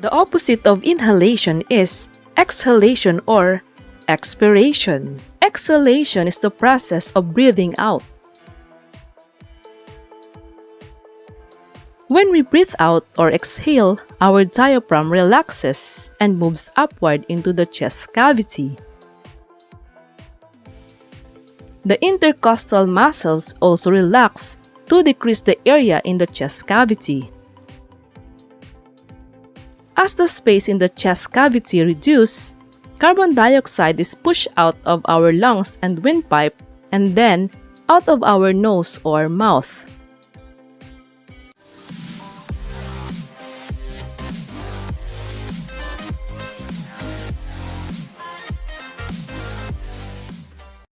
The opposite of inhalation is exhalation or expiration. Exhalation is the process of breathing out. When we breathe out or exhale, our diaphragm relaxes and moves upward into the chest cavity. The intercostal muscles also relax to decrease the area in the chest cavity. As the space in the chest cavity reduces, carbon dioxide is pushed out of our lungs and windpipe and then out of our nose or mouth.